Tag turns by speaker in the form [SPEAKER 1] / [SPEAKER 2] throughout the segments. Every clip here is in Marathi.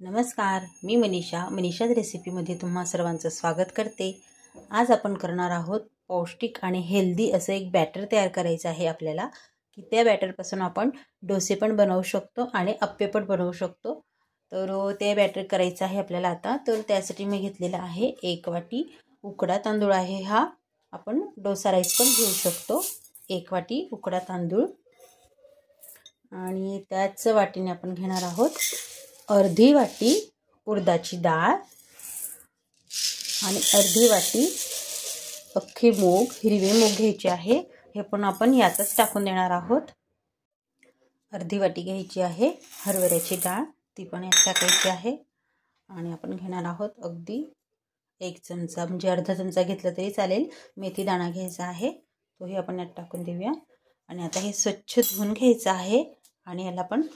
[SPEAKER 1] नमस्कार, मी मनीषाज रेसिपीमध्ये तुम्हा सर्वांचं स्वागत करते। आज आपण करणार आहोत पौष्टिक आणि हेल्दी असं एक बॅटर तयार करायचं आहे आपल्याला, की त्या बॅटरपासून आपण डोसे पण बनवू शकतो आणि अप्पे पण बनवू शकतो। तर ते बॅटर करायचं आहे आपल्याला आता। तर त्यासाठी मी घेतलेला आहे 1 वाटी उकडा तांदूळ आहे। हा आपण डोसा राईस पण घेऊ शकतो। 1 वाटी उकडा तांदूळ आणि त्याच वाटीने आपण घेणार आहोत अर्धी वाटी उडदाची डाळ आणि अर्धी वाटी अख्खे मूग, हिरवे मूग घ्यायचे आहे। हे पण आपण यातच टाकून देणार आहोत। अर्धी वाटी घ्यायची आहे हरभऱ्याची डाळ, ती पण यात टाकायची आहे। आणि आपण घेणार आहोत अगदी 1 चमचा, म्हणजे अर्धा चमचा घेतला तरी चालेल, मेथी दाणा घ्यायचा आहे, तोही आपण यात टाकून देऊया। आणि आता हे स्वच्छ धुवून घ्यायचं आहे आणि याला आपण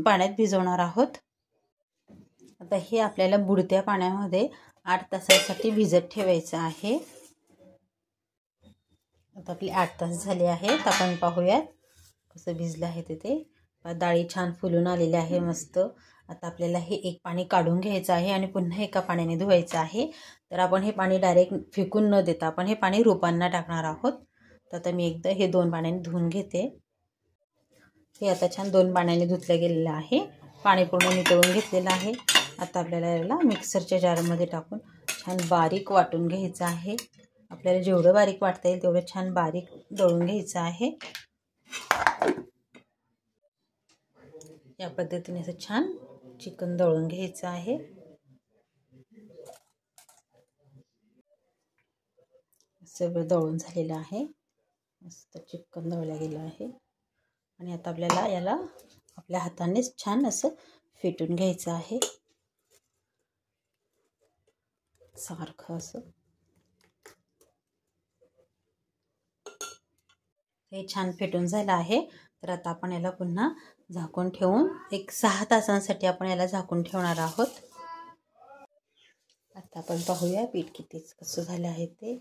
[SPEAKER 1] पाण्यात भिजवणार आहोत। आता हे आपल्याला बुडत्या पाण्यामध्ये 8 तासासाठी भिजत ठेवायचं आहे। आता आपले 8 तास झाले आहेत। आपण पाहूयात कसं भिजलं आहे ते। डाळी छान फुलून आलेली आहे मस्त। आता आपल्याला हे एक पाणी काढून घ्यायचं आहे आणि पुन्हा एका पाण्याने धुवायचं आहे। तर आपण हे पाणी डायरेक्ट फेकून न देता आपण हे पाणी रोपांना टाकणार आहोत। तर आता मी एकदा हे 2 पाण्याने धुवून घेते। हे आता छान 2 पाण्याने धुतलं गेलेलं आहे। पाणी पूर्ण नितळून घेतलेलं आहे। आता आपल्याला याला मिक्सरच्या जारमध्ये टाकून छान बारीक वाटून घ्यायचं आहे। आपल्याला जेवढं बारीक वाटता येईल तेवढं छान बारीक दळून घ्यायचं आहे। या पद्धतीने असं छान चिकन दळून घ्यायचं आहे। सगळं दळून झालेलं आहे, मस्त चिकन दळलं गेलं आहे। आणि आता आपल्याला याला आपल्या हातानेच छान असं फेटून घ्यायचं आहे, सारखं असं। हे छान फेटून झालं आहे। तर आता आपण याला पुन्हा झाकून ठेवून एक 6 तासांसाठी आपण याला झाकून ठेवणार आहोत। आता आपण पाहूया पीठ कितीच कसं झालं आहे ते।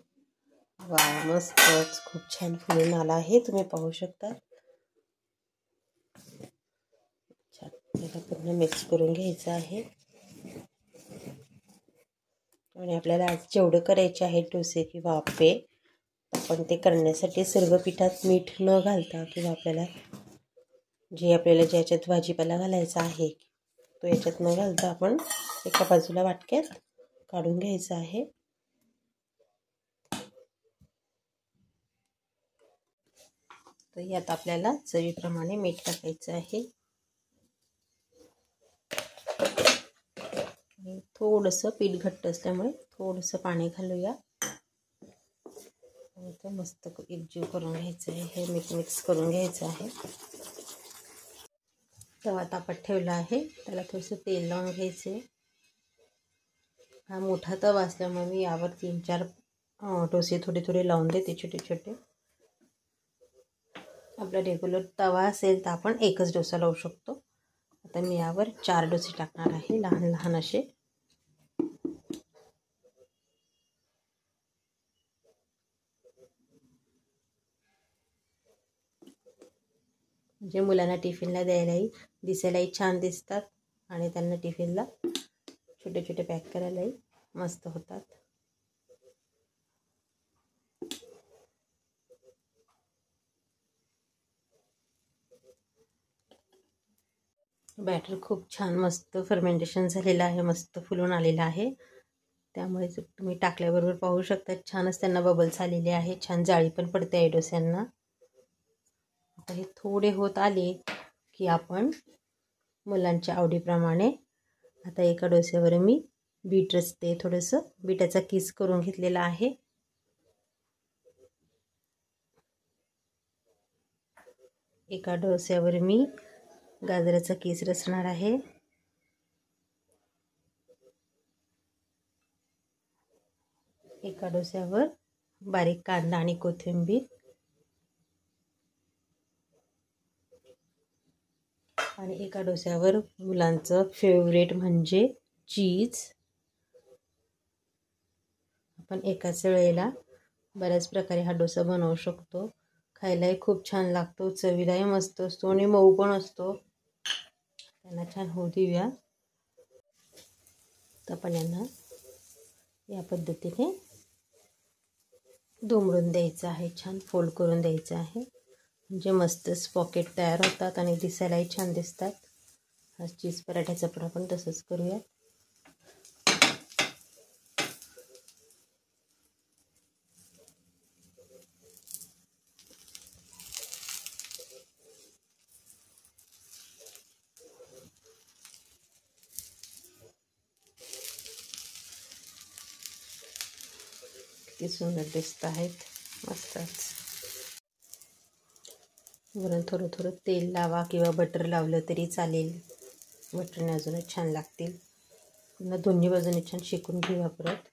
[SPEAKER 1] वाव, मस्तच खूप छान फुलून आला आहे, तुम्ही पाहू शकता। छान याला पुन्हा मिक्स करून घ्यायचं आहे। आणि आपल्याला आज जेवढं करायचे आहे डोसे किंवा अप्पे, आपण ते करण्यासाठी सर्व पिठात मीठ न घालता किंवा आपल्याला ज्याच्यात भाजीपाला घालायचा आहे तो याच्यात न घालता आपण एका बाजूला वाटक्यात काढून घ्यायचं आहे। तर यात आपल्याला चवीप्रमाणे मीठ टाकायचं आहे। थोडंसं पीठ घट्ट असल्यामुळे थोडंसं पाणी घालूया। आता मस्त एकजीव करून घ्यायचं आहे, हे मिक्स करून घ्यायचं आहे। तवा तापत ठेवला आहे, त्याला थोडंसं तेल लावून घ्यायचे। हा मोठा तवा असल्यामुळे मी यावर 3-4 डोसे थोडे लावून देते, छोटे छोटे। आपला रेग्युलर तवा असेल तर आपण एकच डोसा लावू शकतो। आता मी यावर 4 डोसे टाकणार आहे, लहान लहान असे। म्हणजे मुलांना टिफिनला द्यायलाही दिसायलाही छान दिसतात आणि त्यांना टिफिनला छोटे छोटे पॅक करायलाही मस्त होतात। बॅटर खूप छान मस्त फर्मेंटेशन झालेलं आहे, मस्त फुलून आलेलं आहे। त्यामुळे तुम्ही टाकल्याबरोबर पाहू शकता छानच त्यांना बबल्स आलेले आहे, छान जाळी पण पडते आहे डोस्यांना। आता हे थोडे होत आले की आपण मुलांच्या आवडीप्रमाणे आता एका डोस्यावर मी बीट रचते, थोडंसं बीटाचा किस करून घेतलेला आहे। एका डोस्यावर मी गाजराचा किस रचणार आहे। एका डोस्यावर बारीक कांदा आणि कोथिंबीर, आणि एका डोस्यावर मुलांचं फेवरेट म्हणजे चीज। आपण एकाच वेळेला बऱ्याच प्रकारे हा डोसा बनवू शकतो, खायलाही खूप छान लागतो, चवीलाही मस्त असतो आणि मऊ पण असतो। त्यांना छान होऊ देऊया। तर आपण यांना या पद्धतीने दुमडून द्यायचं आहे, छान फोल्ड करून द्यायचं आहे, म्हणजे मस्तच पॉकेट तयार होतात आणि दिसायलाही छान दिसतात. हा चीज पराठ्याचं पण आपण तसंच करूया. किती सुंदर दिसत आहेत, मस्तच. वरून थोडं थोडं तेल लावा किंवा बटर लावलं तरी चालेल, बटरने अजूनच छान लागतील. पुन्हा दोन्ही बाजूने छान शेकून घेऊया परत.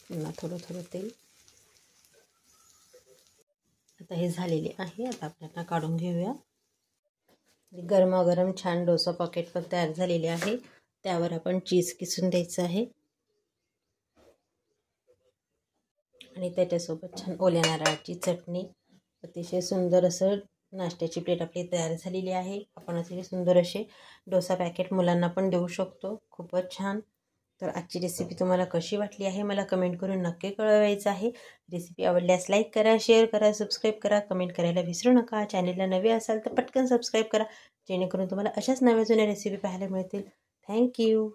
[SPEAKER 1] पुन्हा थोडं थोडं तेल. आता हे झालेले आहे, आता आपल्याला काढून घेऊया. गरमागरम छान डोसा पॉकेट पण तयार झालेले आहे. त्यावर आपण चीज किसून द्यायचं आहे आणि त्याच्यासोबत छान ओल्या नारळाची चटणी. अतिशय सुंदर असं नाश्त्याची प्लेट आपली तयार झालेली आहे. आपण अतिशय सुंदर असे डोसा पॅकेट मुलांना पण देऊ शकतो. खूपच छान. तर आजची रेसिपी तुम्हाला कशी वाटली आहे मला कमेंट करून नक्की कळवायचं आहे. रेसिपी आवडल्यास लाईक करा, शेअर करा, सबस्क्राईब करा, कमेंट करायला विसरू नका. चॅनलला नवे असाल तर पटकन सबस्क्राईब करा, जेणेकरून तुम्हाला अशाच नव्या जुन्या रेसिपी पाहायला मिळतील. थँक्यू.